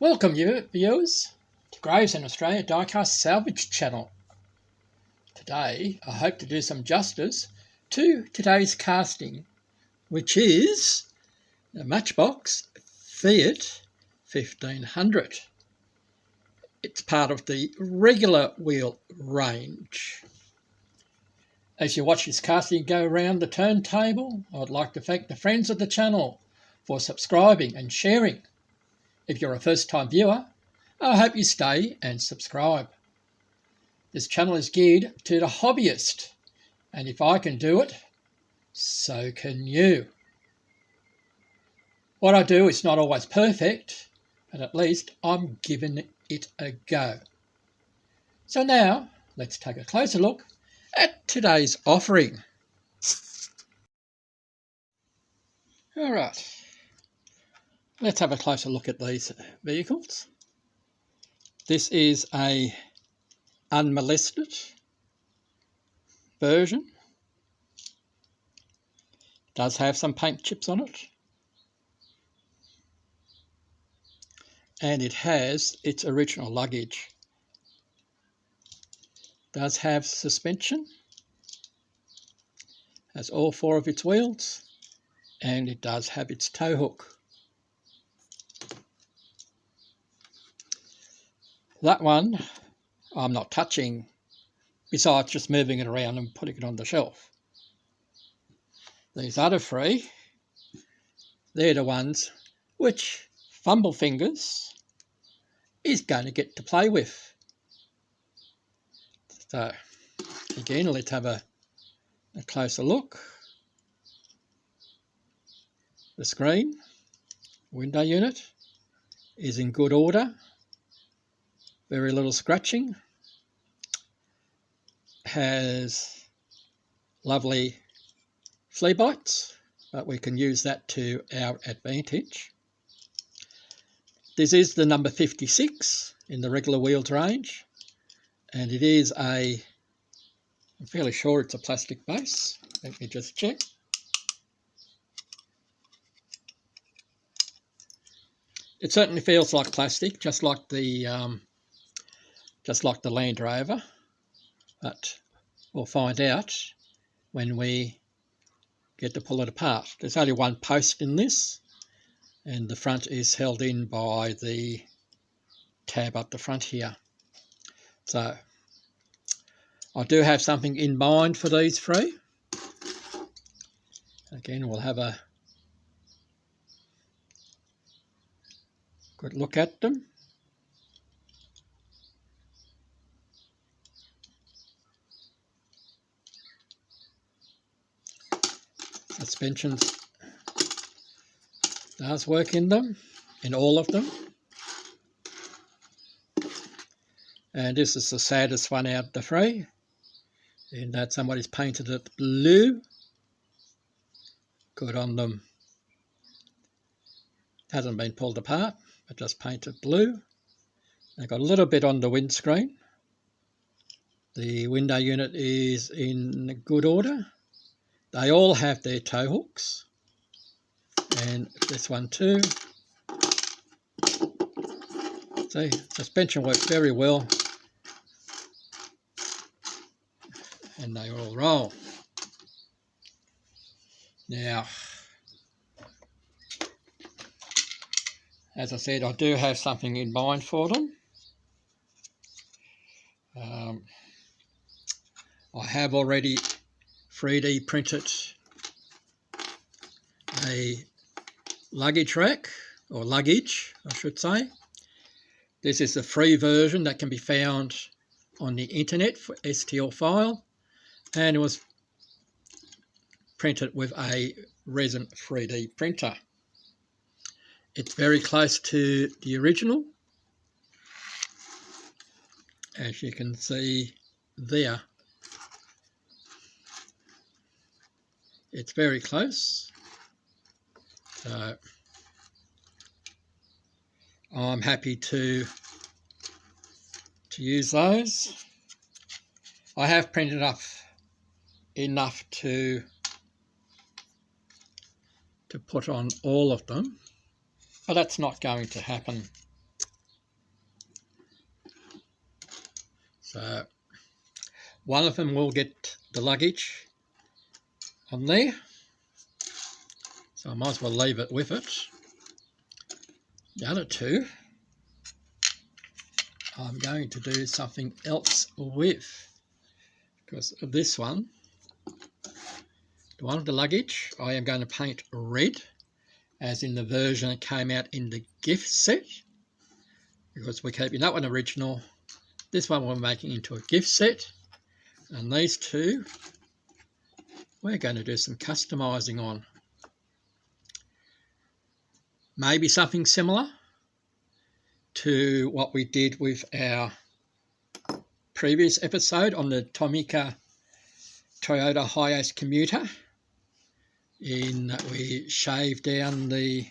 Welcome viewers to Graves in Australia Diecast Salvage channel. Today I hope to do some justice to today's casting, which is the Matchbox FIAT 1500. It's part of the regular wheel range. As you watch this casting go around the turntable, I would like to thank the friends of the channel for subscribing and sharing. If you're a first-time viewer, I hope you stay and subscribe. This channel is geared to the hobbyist, and if I can do it, so can you. What I do is not always perfect, but at least I'm giving it a go. So now, let's take a closer look at today's offering. All right. Let's have a closer look at these vehicles. This is a unmolested version. It does have some paint chips on it. And it has its original luggage. It does have suspension. Has all four of its wheels. And it does have its tow hook. That one I'm not touching, besides just moving it around and putting it on the shelf. These other three, they're the ones which Fumble Fingers is going to get to play with. So, again, let's have a closer look. The screen, window unit, is in good order. Very little scratching. Has lovely flea bites, but we can use that to our advantage. This is the number 56 in the regular wheels range, and it is I'm fairly sure it's a plastic base. Let me just check. It certainly feels like plastic, just like the Land Rover, but we'll find out when we get to pull it apart. There's only one post in this, and the front is held in by the tab up the front here. So I do have something in mind for these three. Again, we'll have a good look at them. Suspensions does work in them, in all of them. And this is the saddest one out of the three, in that somebody's painted it blue. Good on them. Hasn't been pulled apart, but just painted blue. They've got a little bit on the windscreen. The window unit is in good order. They all have their tow hooks, and this one too. See, suspension works very well, and they all roll. Now, as I said, I do have something in mind for them. I have already 3D printed a luggage rack, or luggage I should say. This is a free version that can be found on the internet for STL file, and it was printed with a resin 3D printer. It's very close to the original, as you can see there. It's very close, so I'm happy to use those. I have printed up enough to put on all of them, but that's not going to happen. So one of them will get the luggage on there, so I might as well leave it with it. The other two I'm going to do something else with, because this one, the one with the luggage, I am going to paint red, as in the version that came out in the gift set, because we're keeping that one original. This one we're making into a gift set, and these two we're going to do some customizing on. Maybe something similar to what we did with our previous episode on the Toyota Hiace commuter, in that we shave down the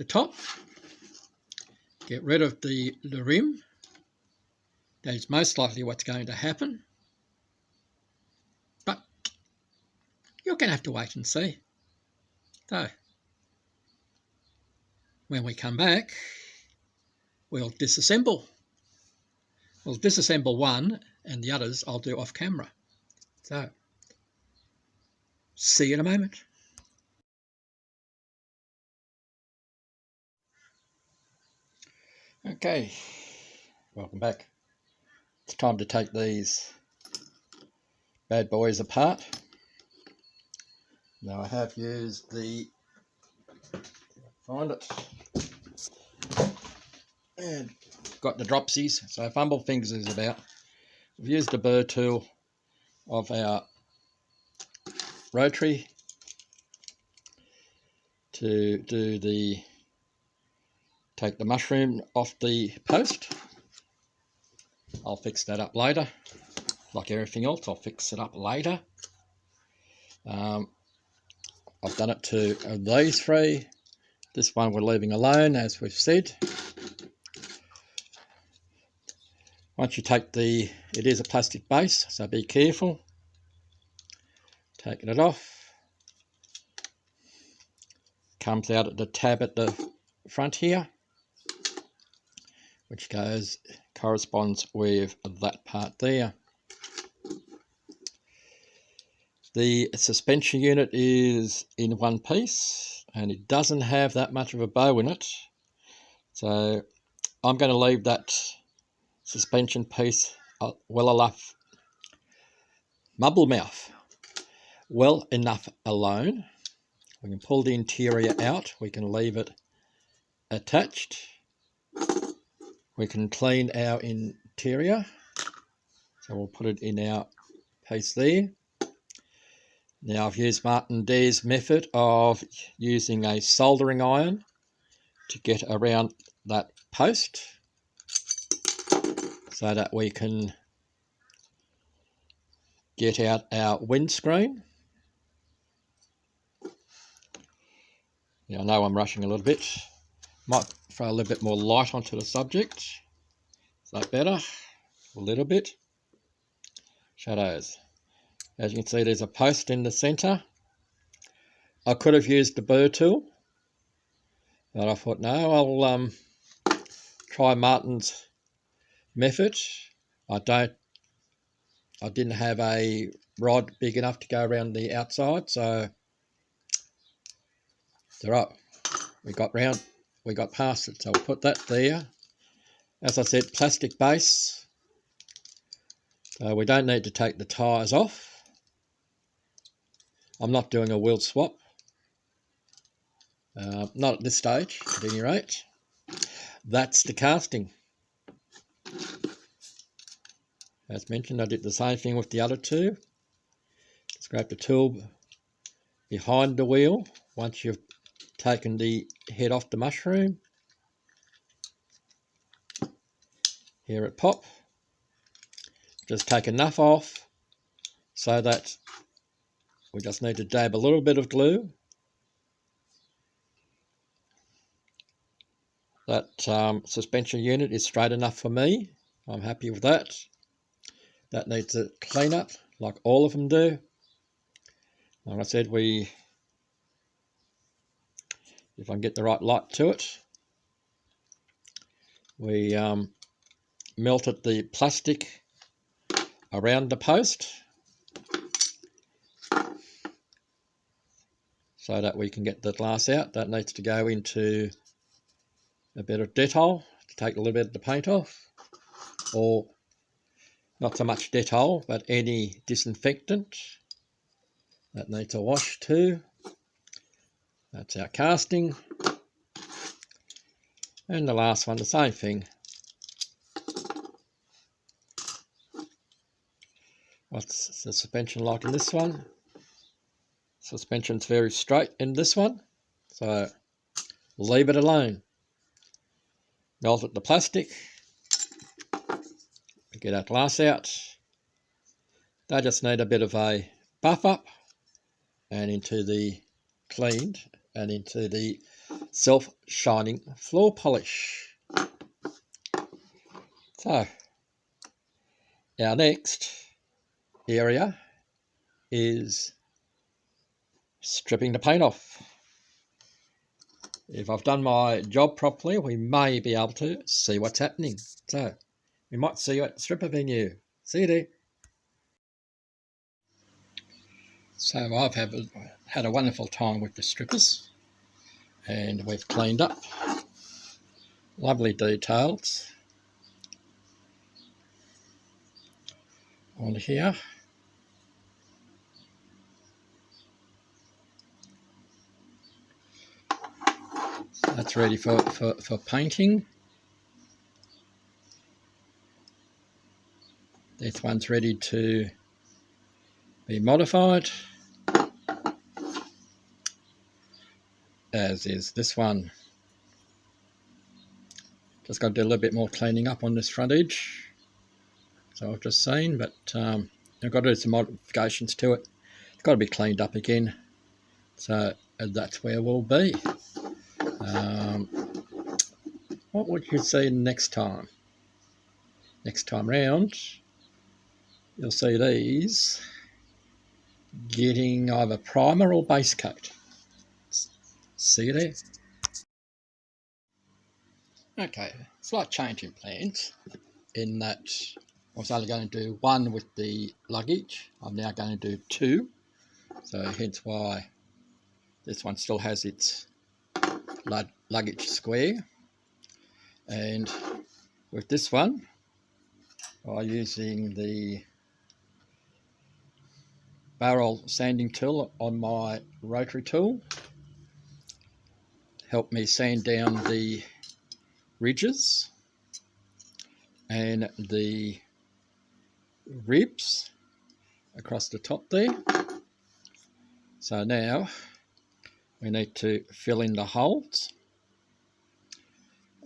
top, get rid of the rim. That is most likely what's going to happen, but you're going to have to wait and see. So when we come back, we'll disassemble. We'll disassemble one, and the others I'll do off camera. So see you in a moment. Okay, welcome back. It's time to take these bad boys apart. Now I have used the, find it, and got the dropsies, so fumble fingers is about. We've used the burr tool of our rotary to do the, take the mushroom off the post. I'll fix that up later. Like everything else, I'll fix it up later. I've done it to these three. This one we're leaving alone, as we've said. Once you take the, it is a plastic base, so be careful. Taking it off. Comes out at the tab at the front here, which corresponds with that part there. The suspension unit is in one piece, and it doesn't have that much of a bow in it, so I'm going to leave that suspension piece well enough, well enough alone. We can pull the interior out, we can leave it attached, we can clean our interior, so we'll put it in our piece there. Now I've used Martin Dare's method of using a soldering iron to get around that post, so that we can get out our windscreen. Now I know I'm rushing a little bit. Might throw a little bit more light onto the subject. Is that better? A little bit. Shadows. As you can see, there's a post in the centre. I could have used the burr tool, but I thought, no, I'll try Martin's method. I didn't have a rod big enough to go around the outside, so it's all right. We got past it, so we'll put that there. As I said, plastic base, so we don't need to take the tyres off. I'm not doing a wheel swap, not at this stage at any rate. That's the casting. As mentioned, I did the same thing with the other two. Scrape the tool behind the wheel once you've taken the head off the mushroom. Hear it pop. Just take enough off so that we just need to dab a little bit of glue. That suspension unit is straight enough for me. I'm happy with that. That needs a clean up like all of them do. Like I said, if I can get the right light to it, we melted the plastic around the post so that we can get the glass out. That needs to go into a bit of Dettol to take a little bit of the paint off, or not so much Dettol, but any disinfectant. That needs a wash too. That's our casting. And the last one, the same thing. What's the suspension like in this one? Suspension's very straight in this one, so leave it alone. Melted the plastic, get our glass out. They just need a bit of a buff up and into the cleaned and into the self-shining floor polish. So our next area is stripping the paint off. If I've done my job properly, we may be able to see what's happening. So we might see you at the stripper venue. See you there. So I've had a wonderful time with the strippers, and we've cleaned up. Lovely details on here. That's ready for painting. This one's ready to be modified, as is this one. Just got to do a little bit more cleaning up on this front edge, so I've just seen, but I've got to do some modifications to it. It's got to be cleaned up again, so that's where we'll be. What would you see next time? Next time round, you'll see these getting either primer or base coat. See you there. Okay, slight change in plans in that I was only going to do one with the luggage. I'm now going to do two, so hence why this one still has its luggage square. And with this one, by using the barrel sanding tool on my rotary tool, helped me sand down the ridges and the ribs across the top there. So now we need to fill in the holes,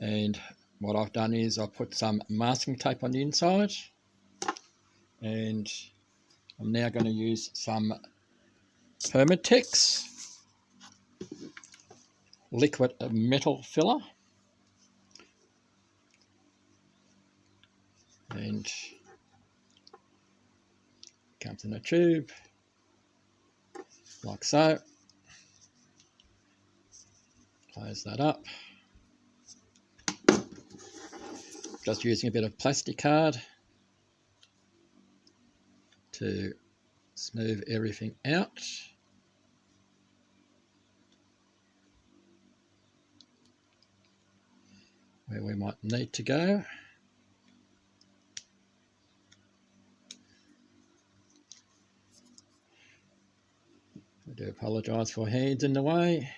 and what I've done is I've put some masking tape on the inside, and I'm now going to use some Permatex liquid metal filler, and comes in a tube like so. Close that up. Just using a bit of plastic card to smooth everything out. Where we might need to go. I do apologise for hands in the way.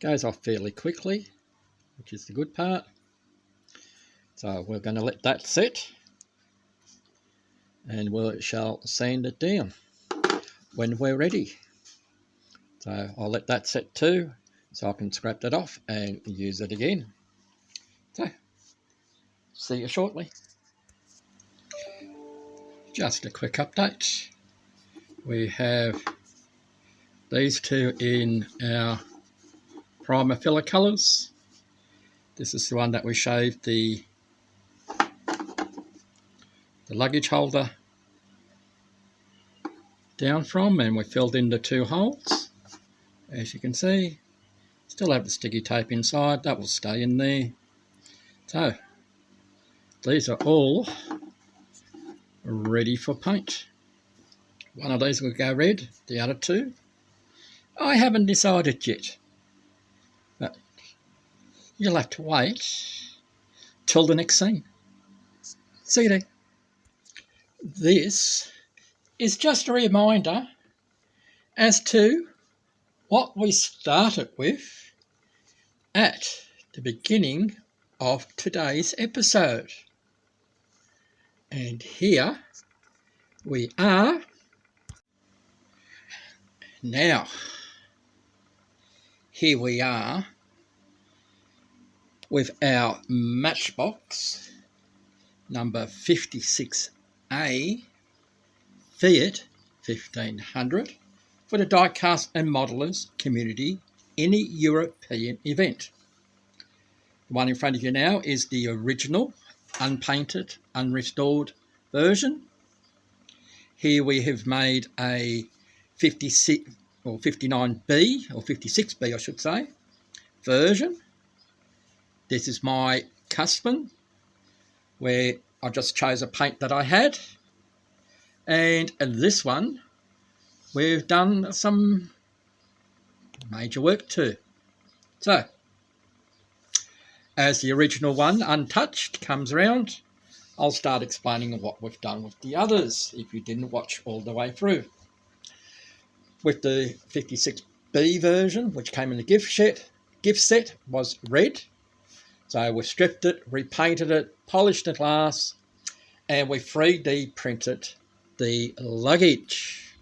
Goes off fairly quickly, which is the good part. So we're going to let that set, and we shall sand it down when we're ready. So I'll let that set too, so I can scrap that off and use it again. So, see you shortly. Just a quick update. We have these two in our primer filler colours. This is the one that we shaved the luggage holder down from, and we filled in the 2 holes. As you can see, still have the sticky tape inside, that will stay in there. So these are all ready for paint. One of these will go red, the other 2 I haven't decided yet, but you'll have to wait till the next scene. See you there. This is just a reminder as to what we started with at the beginning of today's episode. And here we are now. Here we are with our Matchbox number 56a FIAT 1500 for the Diecast and Modelers community any European event. The one in front of you now is the original, unpainted, unrestored version. Here we have made a 56 or 59B or 56B I should say version. This is my custom where I just chose a paint that I had, and in this one we've done some major work too. So as the original one, untouched, comes around, I'll start explaining what we've done with the others if you didn't watch all the way through. With the 56B version, which came in the gift set, was red. So we stripped it, repainted it, polished the glass, and we 3D printed the luggage.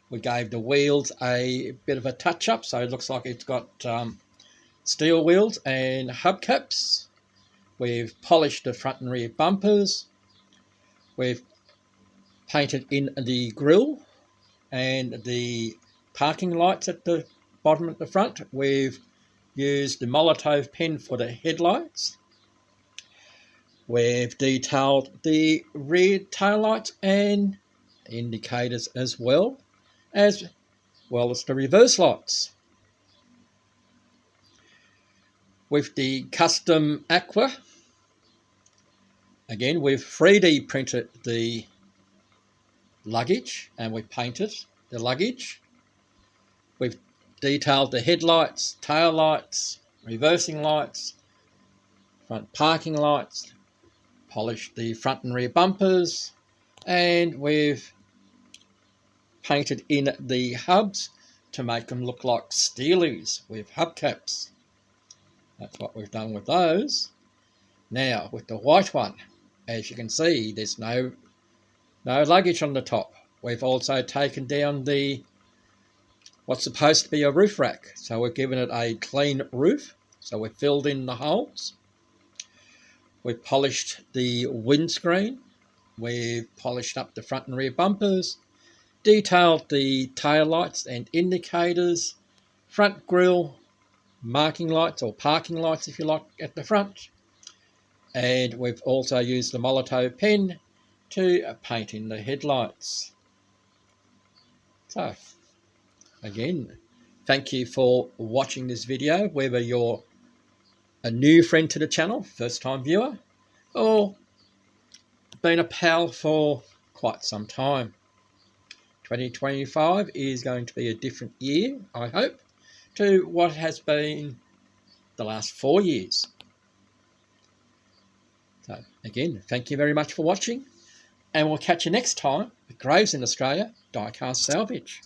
We gave the wheels a bit of a touch-up, so it looks like it's got steel wheels and hubcaps. We've polished the front and rear bumpers. We've painted in the grille and the parking lights at the bottom at the front. We've used the Molotov pen for the headlights. We've detailed the rear taillights and indicators as well as the reverse lights. With the custom aqua, again we've 3D printed the luggage and we painted the luggage. We've detailed the headlights, tail lights, reversing lights, front parking lights, polished the front and rear bumpers, and we've painted in the hubs to make them look like steelies with hubcaps. That's what we've done with those. Now with the white one, as you can see, there's no luggage on the top. We've also taken down what's supposed to be a roof rack, so we've given it a clean roof, so we've filled in the holes. We've polished the windscreen, we've polished up the front and rear bumpers, detailed the tail lights and indicators, front grille, marking lights or parking lights if you like at the front, and we've also used the Molotov pen to paint in the headlights. So again, thank you for watching this video, whether you're a new friend to the channel, first time viewer, or been a pal for quite some time. 2025 is going to be a different year, I hope, to what has been the last 4 years. So again, thank you very much for watching, and we'll catch you next time with Graves in Australia Diecast Salvage.